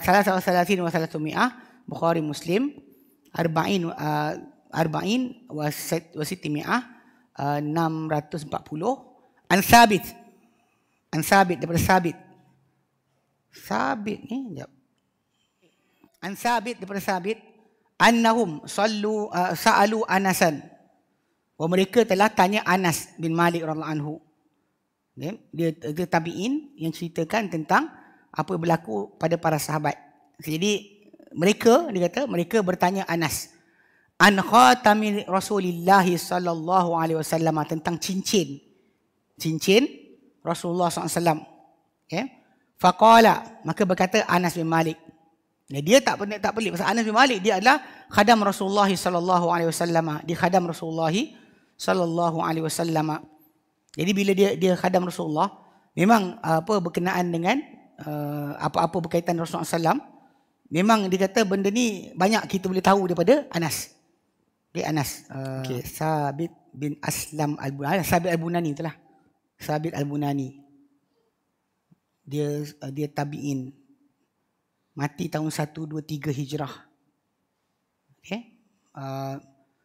Salah salasin wa salasumi'ah, Bukhari Muslim, arba'in wa sitimi'ah, 640. An Sabit daripada Sabit ni, sekejap. An Sabit daripada Sabit, annahum sa'alu Anasan. Bahawa mereka telah tanya Anas bin Malik radhiyallahu anhu. Dia tabi'in yang ceritakan tentang apa yang berlaku pada para sahabat. Jadi mereka, dia kata, mereka bertanya Anas an khatami Rasulillah sallallahu alaihi wasallam, tentang cincin Rasulullah SAW. Faqala, maka berkata Anas bin Malik. Dia tak pelik pasal Anas bin Malik dia adalah khadam Rasulullah sallallahu alaihi wasallam. Dia khadam Rasulullah sallallahu alaihi wasallam. Jadi bila dia khadam Rasulullah, memang berkenaan dengan apa-apa berkaitan Rasulullah SAW, memang dia kata benda ni banyak kita boleh tahu daripada Anas. Anas. Sabit bin Aslam Sabit Al-Bunani itulah. Sabit Al-Bunani. Dia tabi'in. Mati tahun 123 Hijrah.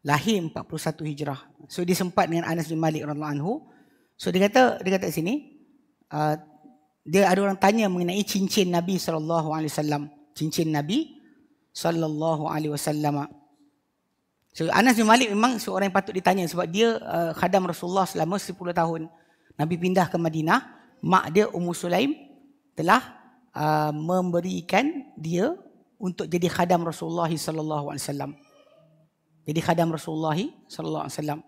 Lahir 41 Hijrah. So dia sempat dengan Anas bin Malik radhiyallahu anhu. So dia kata di sini, dia ada orang tanya mengenai cincin Nabi sallallahu alaihi wasallam. Cincin Nabi sallallahu alaihi wasallam. So Anas bin Malik memang seorang yang patut ditanya sebab dia khadam Rasulullah selama 10 tahun. Nabi pindah ke Madinah, mak dia Ummu Sulaim telah memberikan dia untuk jadi khadam Rasulullah sallallahu alaihi wasallam. Jadi khadam Rasulullah sallallahu alaihi wasallam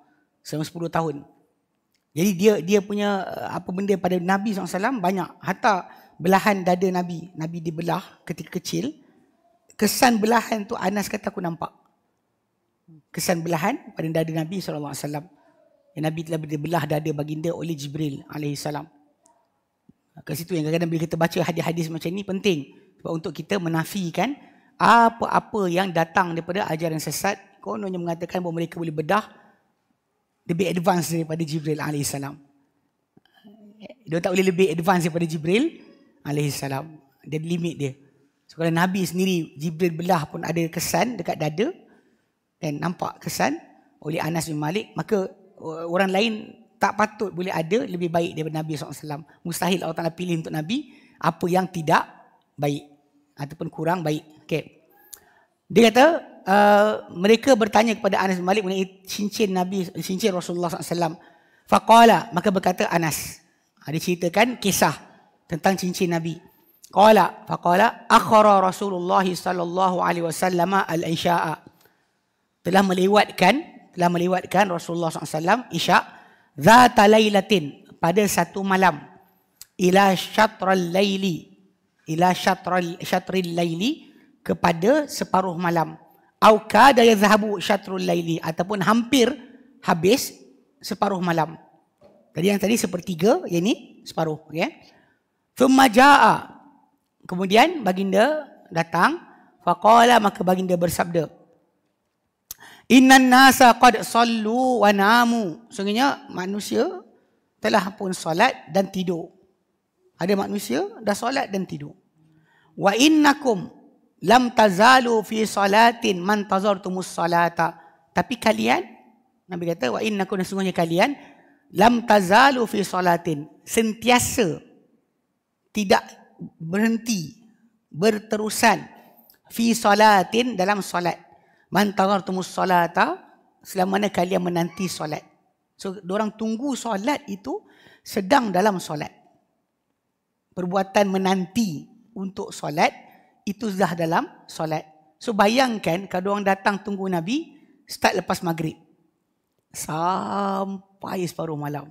selama 10 tahun. Jadi dia punya apa benda pada Nabi SAW banyak. Hatta belahan dada Nabi dibelah ketika kecil. Kesan belahan tu Anas kata aku nampak. Kesan belahan pada dada Nabi SAW. Yang Nabi telah dibelah dada baginda oleh Jibril alaihissalam. Ke situ yang kadang-kadang bila kita baca hadis-hadis macam ni penting. Sebab untuk kita menafikan apa-apa yang datang daripada ajaran sesat. Kononnya mengatakan bahawa mereka boleh bedah lebih advance daripada Jibril alaihissalam. Dia tak boleh lebih advance daripada Jibril alaihissalam. Dia limit dia. So, kalau Nabi sendiri Jibril belah pun ada kesan dekat dada dan nampak kesan oleh Anas bin Malik, maka orang lain tak patut boleh ada lebih baik daripada Nabi SAW. Mustahil Allah Ta'ala pilih untuk Nabi apa yang tidak baik ataupun kurang baik. Okay. Dia kata mereka bertanya kepada Anas bin Malik mengenai cincin Rasulullah SAW. Faqala, maka berkata Anas. Dia ceritakan kisah tentang cincin Nabi. Faqala akhara Rasulullah sallallahu alaihi wasallam al-isya'a. Telah melewatkan Rasulullah SAW isya' zata lailatin, pada satu malam, ila syatril laili, kepada separuh malam. Au kada yazhabu syatrul laili, ataupun hampir habis separuh malam. Tadi yang tadi sepertiga, yang ini separuh. Thumma jaa, kemudian baginda datang. Faqala, maka baginda bersabda, innan nasa qad sallu wa namu. Sungguhnya manusia telah pun solat dan tidur. Ada manusia dah solat dan tidur. Wa innakum lam tazalu fi salatin man tazartumus salata. Tapi kalian, Nabi kata, wa innakum, sesungguhnya kalian, lam tazalu fi salatin, sentiasa, tidak berhenti, berterusan, fi salatin, dalam solat. Man tazartumus salata, selama mana kalian menanti solat. So, diorang tunggu solat itu sedang dalam solat. Perbuatan menanti untuk solat itu sudah dalam solat. So bayangkan kalau orang datang tunggu Nabi start lepas maghrib sampai separuh malam.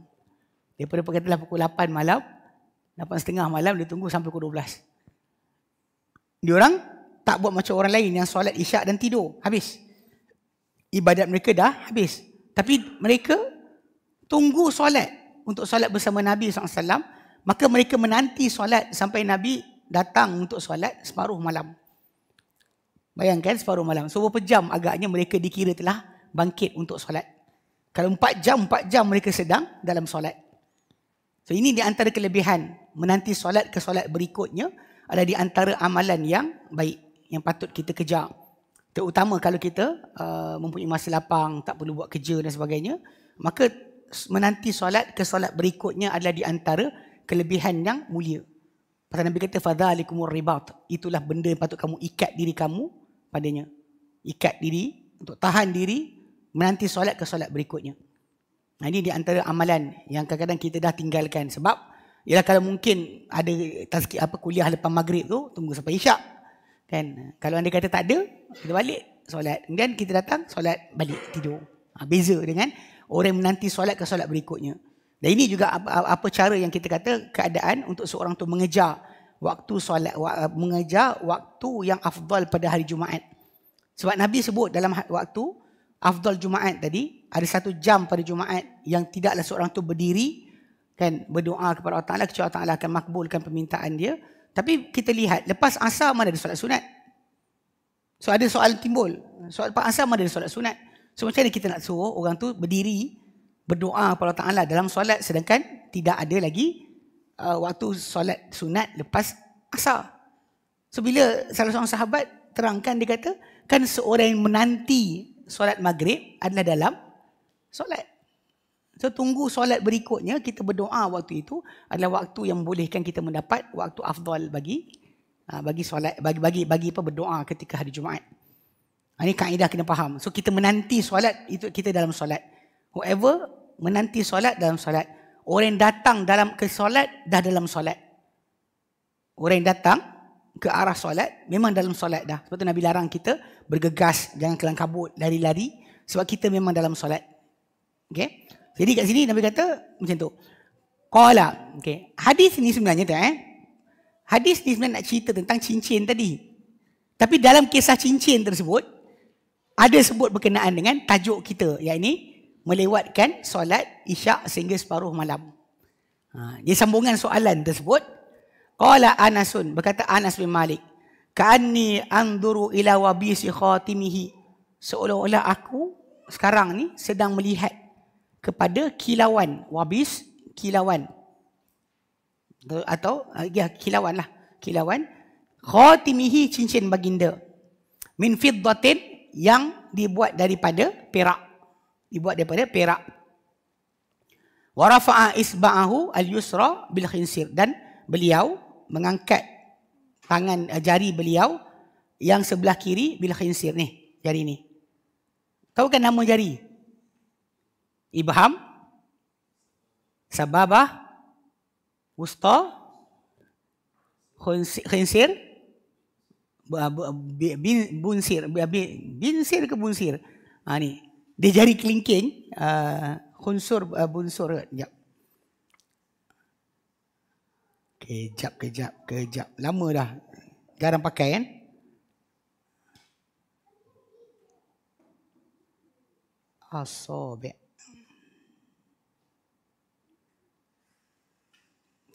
Daripada katalah pukul 8 malam, 8.30 malam, dia tunggu sampai pukul 12. Diorang tak buat macam orang lain yang solat isyak dan tidur. Habis. Ibadat mereka dah habis. Tapi mereka tunggu solat untuk solat bersama Nabi SAW. Maka mereka menanti solat sampai Nabi datang untuk solat separuh malam. Bayangkan separuh malam. So berapa jam agaknya mereka dikira telah bangkit untuk solat. Kalau 4 jam mereka sedang dalam solat. So ini di antara kelebihan menanti solat ke solat berikutnya adalah di antara amalan yang baik yang patut kita kejar. Terutama kalau kita mempunyai masa lapang, tak perlu buat kerja dan sebagainya, maka menanti solat ke solat berikutnya adalah di antara kelebihan yang mulia. Pasal Nabi kata fadzalikumur ribat, itulah benda yang patut kamu ikat diri kamu padanya. Ikat diri untuk tahan diri menanti solat ke solat berikutnya. Nah, ini di antara amalan yang kadang-kadang kita dah tinggalkan. Sebab ialah kalau mungkin ada tazkir kuliah lepas maghrib tu, tunggu sampai isyak. Kan? Kalau anda kata tak ada, kita balik solat. Kemudian kita datang solat balik tidur. Beza dengan orang yang menanti solat ke solat berikutnya. Dan ini juga apa cara yang kita kata keadaan untuk seorang tu mengejar waktu solat, mengejar waktu yang afdal pada hari Jumaat. Sebab Nabi sebut dalam waktu afdal Jumaat tadi, ada 1 jam pada Jumaat yang tidaklah seorang tu berdiri kan berdoa kepada Allah Taala kecuali Allah Taala akan makbulkan permintaan dia. Tapi kita lihat lepas asar mana ada solat sunat. So ada soalan timbul. Soal lepas asar mana ada solat sunat. So macam mana kita nak suruh orang tu berdiri berdoa kepada Allah Taala dalam solat sedangkan tidak ada lagi waktu solat sunat lepas asar. So bila salah seorang sahabat terangkan, dia kata kan seorang yang menanti solat maghrib adalah dalam solat. So tunggu solat berikutnya kita berdoa waktu itu adalah waktu yang membolehkan kita mendapat waktu afdal bagi solat, bagi berdoa ketika hari Jumaat. Ini kaedah kena faham. So kita menanti solat itu kita dalam solat. Whoever menanti solat dalam solat. Orang yang datang ke solat dah dalam solat. Orang yang datang ke arah solat memang dalam solat dah. Sebab tu Nabi larang kita bergegas, jangan kelang kabut, lari-lari sebab kita memang dalam solat. Okey. Jadi kat sini Nabi kata macam tu. Qala. Okey. Hadis ni sebenarnya hadis ni sebenarnya nak cerita tentang cincin tadi. Tapi dalam kisah cincin tersebut ada sebut berkenaan dengan tajuk kita, iaitu melewatkan solat isyak sehingga separuh malam. Dia sambungan soalan tersebut. Qala Anasun, berkata Anas bin Malik, ka'anni anzuru ila wabisi khatimihi, seolah-olah aku sekarang ni sedang melihat kepada kilauan, wabis kilauan atau kilauan lah, kilauan khatimihi, cincin baginda, min fiddatin, yang dibuat daripada perak. Wa rafa'a isba'ahu al-yusra bil khinsir, dan beliau mengangkat tangan jari beliau yang sebelah kiri bil khinsir ni, jari ni. Tahu kan nama jari? Ibham, sababah, wusta, khinsir, binsir ke bunsir. Ni dia jari kelingking, khunsur, bunsur. Sekejap. Kejap. Lama dah. Jarang pakai kan? Asabi'.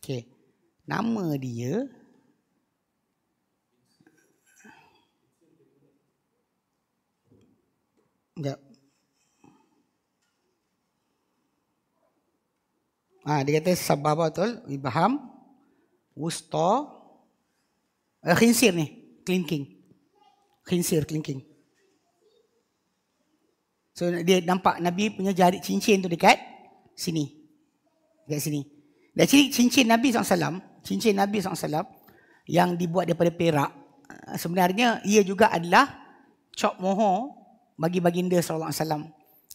Okey. Nama dia sekejap. Dia kata sababatul ibham, wusta, khinsir ni, kelingking. Khinsir, kelingking. So dia nampak Nabi punya jari cincin tu dekat sini. Dekat sini. Dan cincin Nabi SAW, yang dibuat daripada perak, sebenarnya ia juga adalah cop mohor bagi baginda SAW.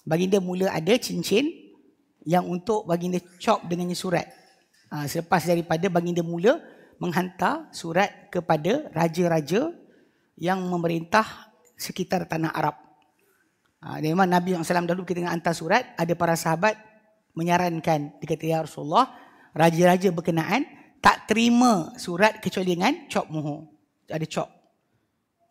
Baginda mula ada cincin yang untuk baginda cop dengan surat. Selepas daripada baginda mula menghantar surat kepada raja-raja yang memerintah sekitar tanah Arab. Memang Nabi SAW dahulu kita tengah hantar surat, ada para sahabat menyarankan, dia kata, ya Rasulullah, raja-raja berkenaan tak terima surat kecuali dengan cop mohor. Ada cop.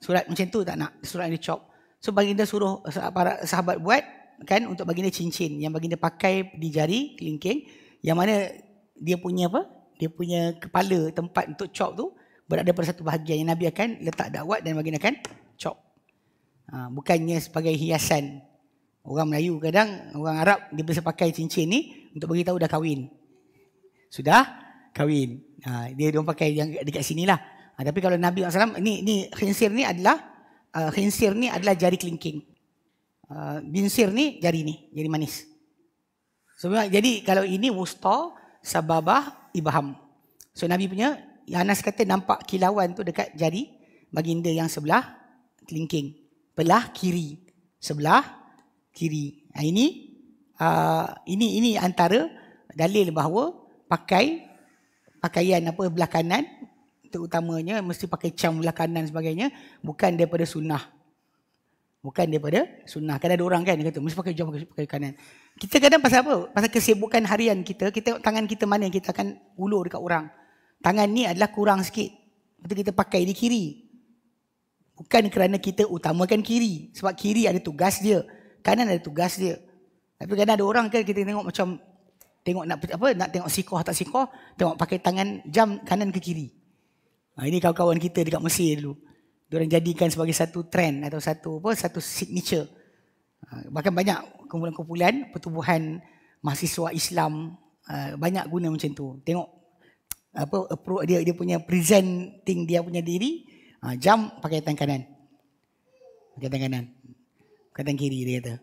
Surat macam tu tak nak, surat ada cop. So baginda suruh para sahabat buat kan untuk baginda cincin yang baginda pakai di jari kelingking, yang mana dia punya apa? Dia punya kepala tempat untuk cop tu berada pada satu bahagian yang Nabi akan letak dakwat dan baginda akan cop. Bukannya sebagai hiasan. Orang Melayu kadang, orang Arab dia biasa pakai cincin ni untuk bagi tahu dah kahwin. Sudah kahwin. Dia pakai yang dekat sinilah. Tapi kalau Nabi SAW, ni khinsir ni adalah jari kelingking. Binsir ni jari manis. Jadi kalau ini wusta, sababah, ibham. So Nabi punya, Anas kata nampak kilauan tu dekat jari baginda yang sebelah kelingking. Belah kiri. Sebelah kiri. Ini antara dalil bahawa pakaian belah kanan, terutamanya mesti pakai cam belah kanan sebagainya, bukan daripada sunnah. Bukan daripada sunnah. Kan ada orang kan dia kata mesti pakai jam pakai kanan. Kita kadang pasal apa? Pasal kesibukan harian kita tengok tangan kita mana yang kita akan ulur dekat orang. Tangan ni adalah kurang sikit. Betul kita pakai di kiri. Bukan kerana kita utamakan kiri. Sebab kiri ada tugas dia. Kanan ada tugas dia. Tapi kadang ada orang kan kita tengok macam nak tengok sikoh tak sikoh, tengok pakai tangan jam kanan ke kiri. Ini kawan-kawan kita dekat Mesir dulu. Diorang jadikan sebagai satu trend atau satu signature. Bahkan banyak kumpulan-kumpulan pertubuhan mahasiswa Islam banyak guna macam tu. Tengok dia punya presenting dia punya diri, jam pakai tangan kanan. Pakai tangan kanan. Pakai tangan kiri dia kata.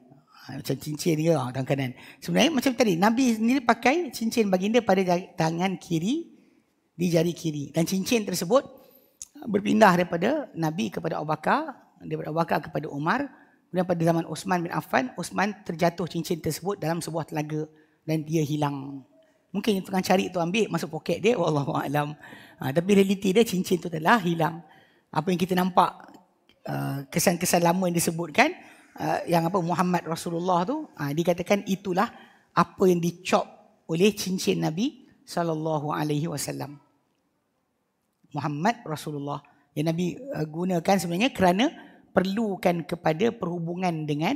Macam cincin dia tangan kanan. Sebenarnya macam tadi Nabi sendiri pakai cincin baginda pada tangan kiri, di jari kiri. Dan cincin tersebut berpindah daripada Nabi kepada Abu Bakar, daripada Abu Bakar kepada Umar. Kemudian pada zaman Osman bin Affan, Osman terjatuh cincin tersebut dalam sebuah telaga dan dia hilang. Mungkin yang tengah cari tu ambil masuk poket dia, wallahu a'lam. Tapi realiti dia cincin tu telah hilang. Apa yang kita nampak kesan-kesan lama yang disebutkan, yang Muhammad Rasulullah tu, dikatakan itulah apa yang dicop oleh cincin Nabi sallallahu alaihi wasallam. Muhammad Rasulullah yang Nabi gunakan sebenarnya kerana perlukan kepada perhubungan dengan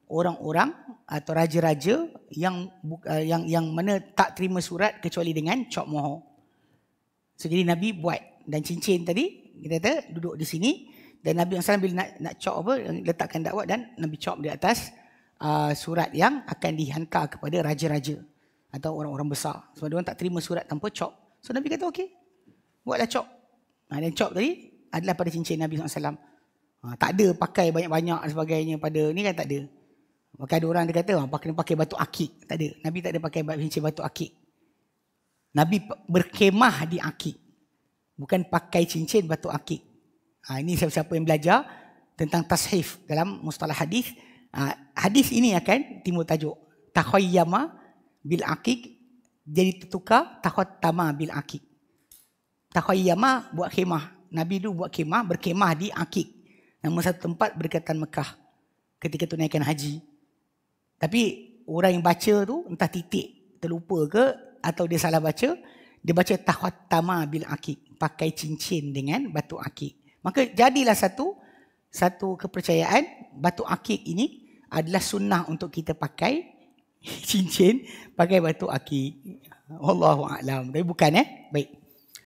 orang-orang atau raja-raja yang mana tak terima surat kecuali dengan cop mohor. So jadi Nabi buat, dan cincin tadi kita kata duduk di sini, dan Nabi SAW bila nak cop letakkan dakwah dan Nabi cop di atas surat yang akan dihantar kepada raja-raja atau orang-orang besar. Sebab dia orang tak terima surat tanpa cop. So Nabi kata okey, buatlah cop. Dan cop tadi adalah pada cincin Nabi SAW. Tak ada pakai banyak-banyak dan sebagainya pada ni kan, tak ada. Maka ada orang dia kata pakai batu akik. Tak ada. Nabi tak ada pakai cincin batu akik. Nabi berkemah di akik. Bukan pakai cincin batu akik. Ini siapa-siapa yang belajar tentang tashif dalam mustalah hadis. Hadis ini akan timbul tajuk takhayyama bil akik, jadi tertukar takhattama bil akik. Takhayyama buat khemah. Nabi dulu buat khemah, berkhemah di akik. Nama satu tempat berdekatan Mekah ketika tunaikan haji. Tapi orang yang baca tu entah titik terlupa ke atau dia salah baca, dia baca takhattama bil akik, pakai cincin dengan batu akik. Maka jadilah satu kepercayaan batu akik ini adalah sunnah untuk kita pakai cincin, pakai batu akik. Wallahu a'lam. Tapi bukan baik.